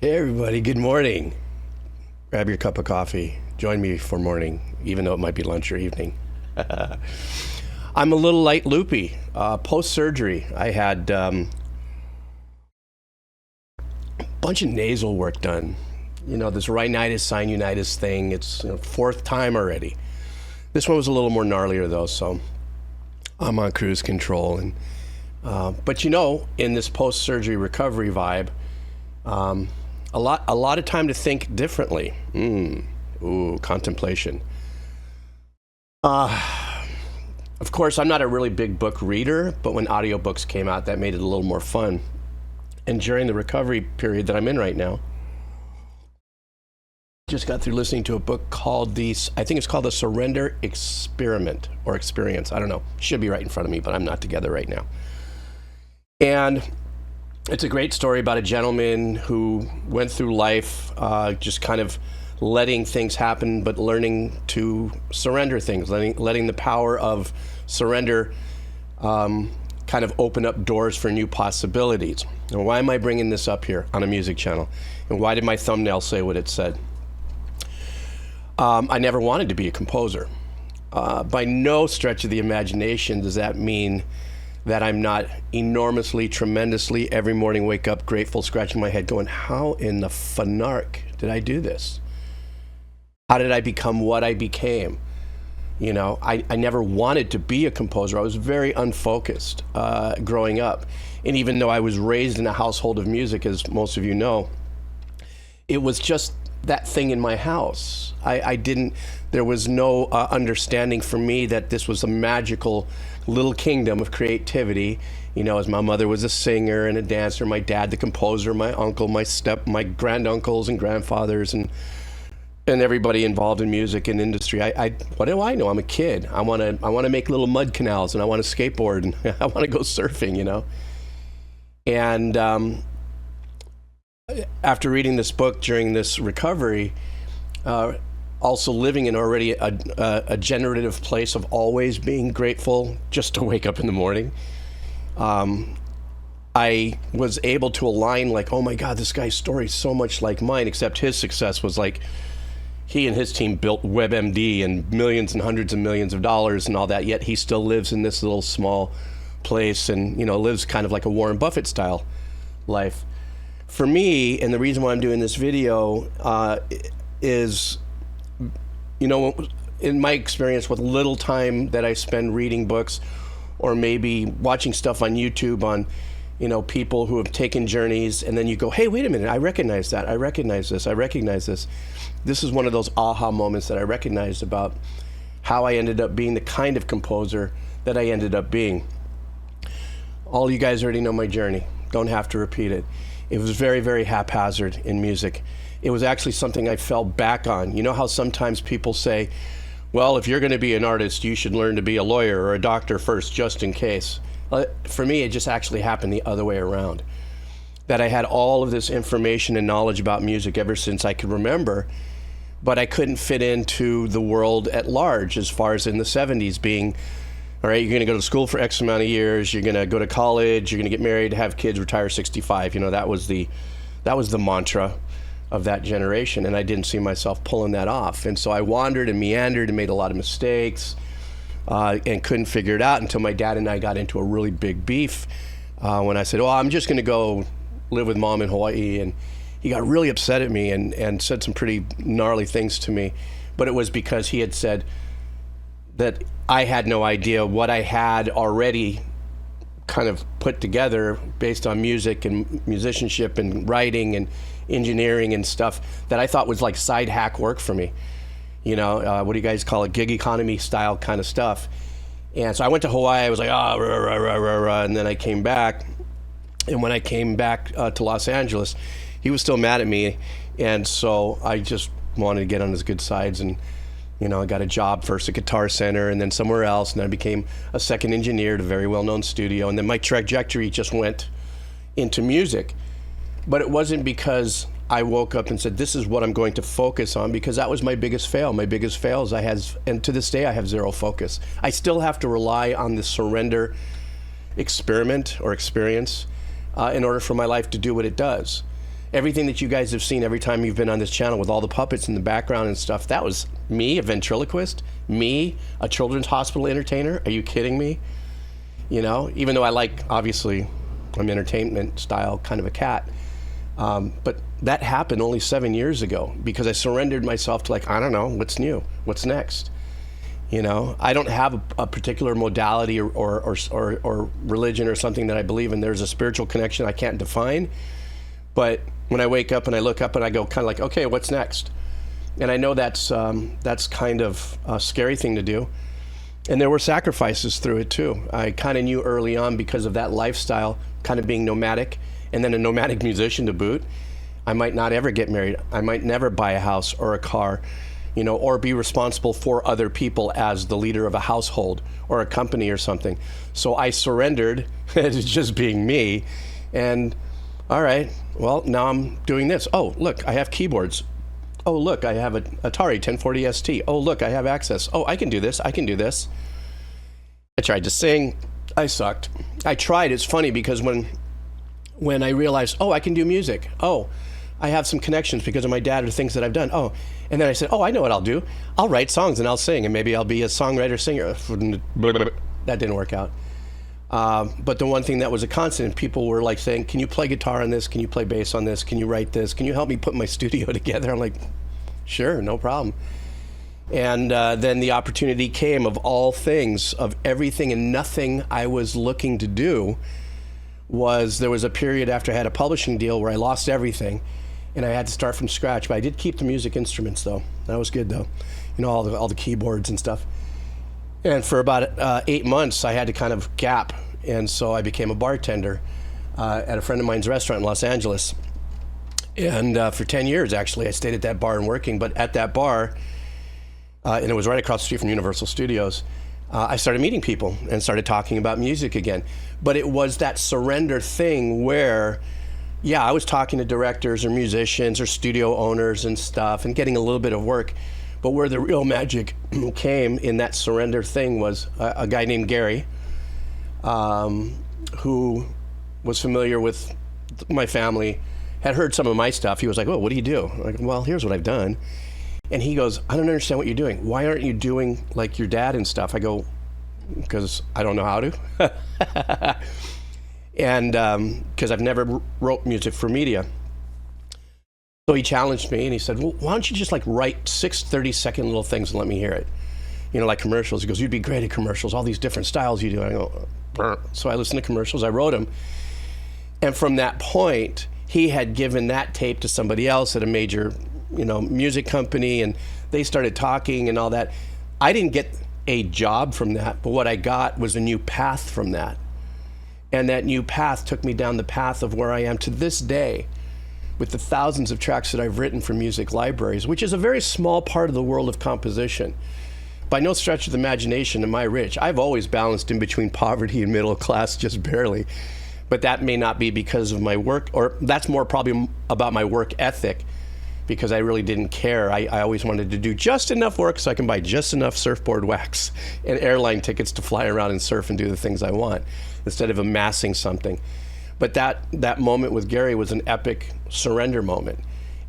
Hey everybody, good morning. Grab your cup of coffee. Join me for morning, even though it might be lunch or evening. I'm a little light loopy. Post-surgery, I had a bunch of nasal work done. You know, this rhinitis, sinusitis thing, it's fourth time already. This one was a little more gnarlier though, so I'm on cruise control. But in this post-surgery recovery vibe, a lot of time to think differently. Contemplation. Of course, I'm not a really big book reader, but when audiobooks came out, that made it a little more fun. And during the recovery period that I'm in right now, just got through listening to a book called I think it's called The Surrender Experiment or Experience. I don't know. Should be right in front of me, but I'm not together right now. And it's a great story about a gentleman who went through life just kind of letting things happen, but learning to surrender things, letting the power of surrender kind of open up doors for new possibilities. And why am I bringing this up here on a music channel? And why did my thumbnail say what it said? I never wanted to be a composer. By no stretch of the imagination does that mean that I'm not enormously, tremendously, every morning wake up grateful, scratching my head going, how in the fanark did I do this? How did I become what I became? I never wanted to be a composer. I was very unfocused growing up. And even though I was raised in a household of music, as most of you know, it was just that thing in my house. There was no understanding for me that this was a magical little kingdom of creativity. As my mother was a singer and a dancer, my dad the composer, my uncle, my granduncles and grandfathers and everybody involved in music and industry. What do I know? I'm a kid. I want to make little mud canals, and I want to skateboard, and I want to go surfing, And after reading this book during this recovery, also living in already a generative place of always being grateful just to wake up in the morning, I was able to align like, oh my God, this guy's story is so much like mine, except his success was like, he and his team built WebMD and millions and hundreds of millions of dollars and all that, yet he still lives in this little small place and, lives kind of like a Warren Buffett style life. For me, and the reason why I'm doing this video is, in my experience with little time that I spend reading books or maybe watching stuff on YouTube on, people who have taken journeys, and then you go, hey, wait a minute, I recognize that. I recognize this. I recognize this. This is one of those aha moments that I recognized about how I ended up being the kind of composer that I ended up being. All you guys already know my journey. Don't have to repeat it. It was very, very haphazard in music. It was actually something I fell back on. You know how sometimes people say, well, if you're going to be an artist, you should learn to be a lawyer or a doctor first, just in case. For me, it just actually happened the other way around. That I had all of this information and knowledge about music ever since I could remember, but I couldn't fit into the world at large as far as in the 70s being, all right, you're going to go to school for X amount of years, you're going to go to college, you're going to get married, have kids, retire 65. That was the mantra of that generation, and I didn't see myself pulling that off. And so I wandered and meandered and made a lot of mistakes and couldn't figure it out until my dad and I got into a really big beef when I said, I'm just going to go live with mom in Hawaii. And he got really upset at me and said some pretty gnarly things to me. But it was because he had said that I had no idea what I had already kind of put together based on music and musicianship and writing and engineering and stuff that I thought was like side hack work for me. What do you guys call it? Gig economy style kind of stuff. And so I went to Hawaii. I was like, rah, rah, rah, rah, rah. And then I came back. And when I came back to Los Angeles, he was still mad at me. And so I just wanted to get on his good sides. And, I got a job first at Guitar Center and then somewhere else. And then I became a second engineer at a very well-known studio. And then my trajectory just went into music. But it wasn't because I woke up and said, this is what I'm going to focus on, because that was my biggest fail. My biggest fail is and to this day, I have zero focus. I still have to rely on the surrender experiment or experience in order for my life to do what it does. Everything that you guys have seen every time you've been on this channel with all the puppets in the background and stuff, that was me, a ventriloquist, me, a children's hospital entertainer. Are you kidding me? You know, even though I like, obviously, I'm entertainment style kind of a cat. But that happened only 7 years ago because I surrendered myself to, like, I don't know, what's new? What's next? You know, I don't have a particular modality or religion or something that I believe in. There's a spiritual connection I can't define. But when I wake up and I look up and I go kind of like, okay, what's next? And I know that's kind of a scary thing to do. And there were sacrifices through it too. I kind of knew early on because of that lifestyle, kind of being nomadic, and then a nomadic musician to boot, I might not ever get married. I might never buy a house or a car, you know, or be responsible for other people as the leader of a household or a company or something. So I surrendered to just being me. And all right, well, now I'm doing this. Oh, look, I have keyboards. Oh, look, I have an Atari 1040 ST. Oh, look, I have access. Oh, I can do this. I can do this. I tried to sing. I sucked. I tried. It's funny because when I realized, oh, I can do music. Oh, I have some connections because of my dad or things that I've done. Oh, and then I said, oh, I know what I'll do. I'll write songs and I'll sing, and maybe I'll be a songwriter, singer. That didn't work out. But the one thing that was a constant, people were like saying, can you play guitar on this? Can you play bass on this? Can you write this? Can you help me put my studio together? I'm like, sure, no problem. And then the opportunity came of all things, of everything and nothing I was looking to do. There was a period after I had a publishing deal where I lost everything and I had to start from scratch. But I did keep the music instruments though. That was good though. You know, all the keyboards and stuff. And for about 8 months, I had to kind of gap. And so I became a bartender at a friend of mine's restaurant in Los Angeles. And for 10 years, actually, I stayed at that bar and working. But at that bar, and it was right across the street from Universal Studios, I started meeting people and started talking about music again. But it was that surrender thing where, yeah, I was talking to directors or musicians or studio owners and stuff and getting a little bit of work. But where the real magic came in that surrender thing was a guy named Gary, who was familiar with my family, had heard some of my stuff. He was like, oh, what do you do? I'm like, well, here's what I've done. And he goes, I don't understand what you're doing. Why aren't you doing like your dad and stuff? I go, because I don't know how to. And because I've never wrote music for media. So he challenged me and he said, well, why don't you just like write 6 30-second little things and let me hear it? You know, like commercials. He goes, you'd be great at commercials, all these different styles you do. And I go, brr. So I listened to commercials, I wrote them. And from that point, he had given that tape to somebody else at a major, you know, music company, and they started talking and all that. I didn't get a job from that, but what I got was a new path from that. And that new path took me down the path of where I am to this day, with the thousands of tracks that I've written for music libraries, which is a very small part of the world of composition. By no stretch of the imagination am I rich. I've always balanced in between poverty and middle class, just barely. But that may not be because of my work, or that's more probably about my work ethic, because I really didn't care. I always wanted to do just enough work so I can buy just enough surfboard wax and airline tickets to fly around and surf and do the things I want, instead of amassing something. But that moment with Gary was an epic surrender moment.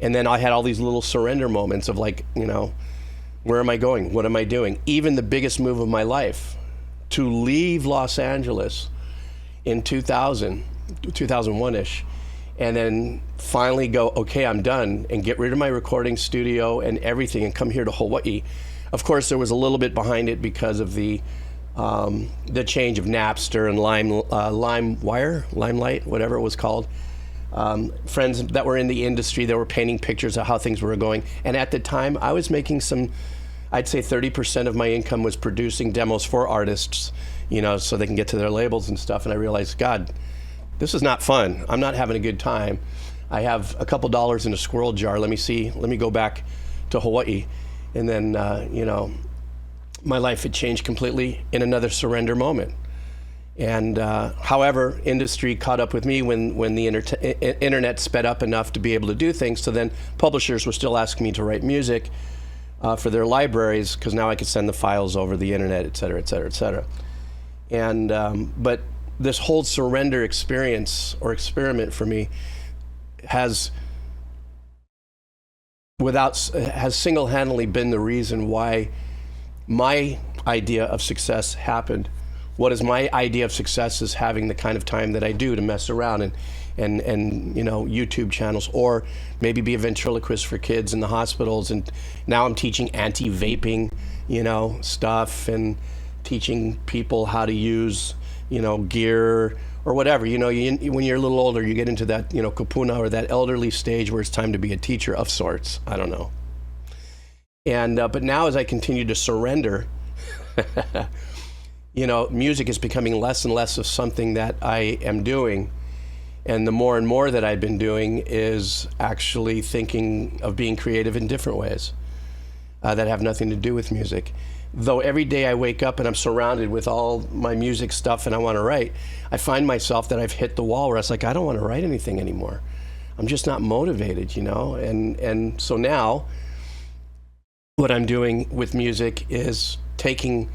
And then I had all these little surrender moments of like, you know, where am I going? What am I doing? Even the biggest move of my life, to leave Los Angeles in 2001-ish, and then finally go, okay, I'm done, and get rid of my recording studio and everything and come here to Hawaii. Of course, there was a little bit behind it because of the change of Napster and Limelight, whatever it was called. Friends that were in the industry that were painting pictures of how things were going. And at the time, I was making I'd say 30% of my income was producing demos for artists, you know, so they can get to their labels and stuff. And I realized, God, this is not fun. I'm not having a good time. I have a couple dollars in a squirrel jar. Let me go back to Hawaii. And then, you know, my life had changed completely in another surrender moment. And however, industry caught up with me when the internet sped up enough to be able to do things. So then publishers were still asking me to write music for their libraries, because now I could send the files over the internet, et cetera, et cetera, et cetera. And, but this whole surrender experience or experiment for me has has single-handedly been the reason why my idea of success happened. What is my idea of success is having the kind of time that I do to mess around and you know, YouTube channels, or maybe be a ventriloquist for kids in the hospitals. And now I'm teaching anti-vaping, you know, stuff, and teaching people how to use, you know, gear or whatever. You know, when you're a little older, you get into that, you know, kupuna, or that elderly stage where it's time to be a teacher of sorts. I don't know. And but now, as I continue to surrender, you know, music is becoming less and less of something that I am doing. And the more and more that I've been doing is actually thinking of being creative in different ways that have nothing to do with music. Though every day I wake up and I'm surrounded with all my music stuff and I want to write, I find myself that I've hit the wall where it's like, I don't want to write anything anymore. I'm just not motivated, you know? And so now what I'm doing with music is taking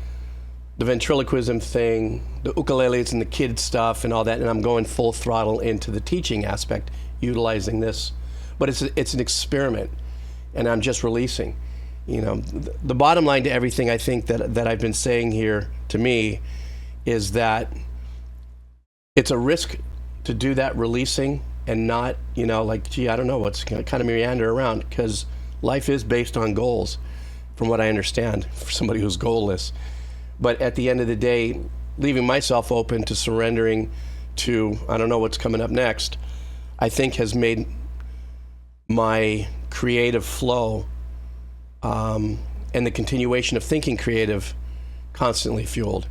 the ventriloquism thing, the ukuleles and the kid stuff and all that, and I'm going full throttle into the teaching aspect, utilizing this. But it's an experiment, and I'm just releasing. You know, the bottom line to everything I think that I've been saying here, to me, is that it's a risk to do that releasing and not, you know, like, gee, I don't know, what's kind of meander around, because life is based on goals, from what I understand, for somebody who's goalless. But at the end of the day, leaving myself open to surrendering to, I don't know what's coming up next, I think has made my creative flow and the continuation of thinking creative constantly fueled.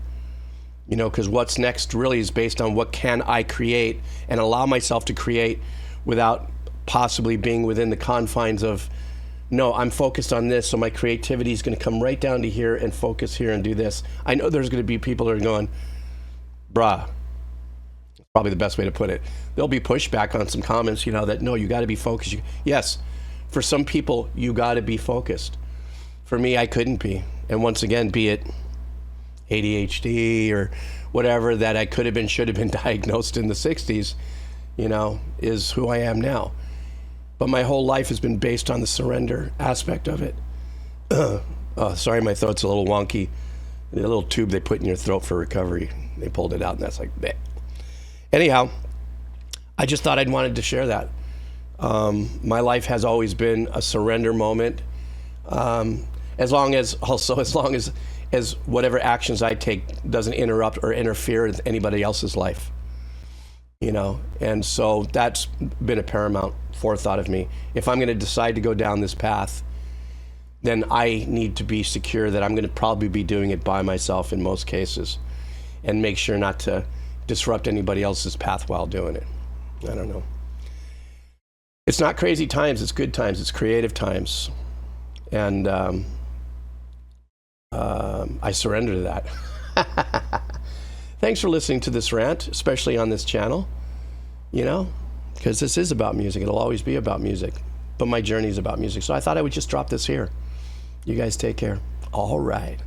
You know, because what's next really is based on what can I create and allow myself to create without possibly being within the confines of, no, I'm focused on this, so my creativity is going to come right down to here and focus here and do this. I know there's going to be people that are going, bruh, probably the best way to put it. There'll be pushback on some comments, you know, that, no, you got to be focused. Yes, for some people, you got to be focused. For me, I couldn't be. And once again, be it ADHD or whatever that I could have been, should have been diagnosed in the 60s, you know, is who I am now. But my whole life has been based on the surrender aspect of it. Sorry, my throat's a little wonky. The little tube they put in your throat for recovery, they pulled it out, and that's like, bleh. Anyhow, I just thought I'd wanted to share that. My life has always been a surrender moment. As long as whatever actions I take doesn't interrupt or interfere with anybody else's life. You know, and so that's been a paramount forethought of me. If I'm going to decide to go down this path, then I need to be secure that I'm going to probably be doing it by myself in most cases, and make sure not to disrupt anybody else's path while doing it. I don't know. It's not crazy times, it's good times, it's creative times. And I surrender to that. Thanks for listening to this rant, especially on this channel, you know, because this is about music. It'll always be about music, but my journey is about music. So I thought I would just drop this here. You guys take care. All right.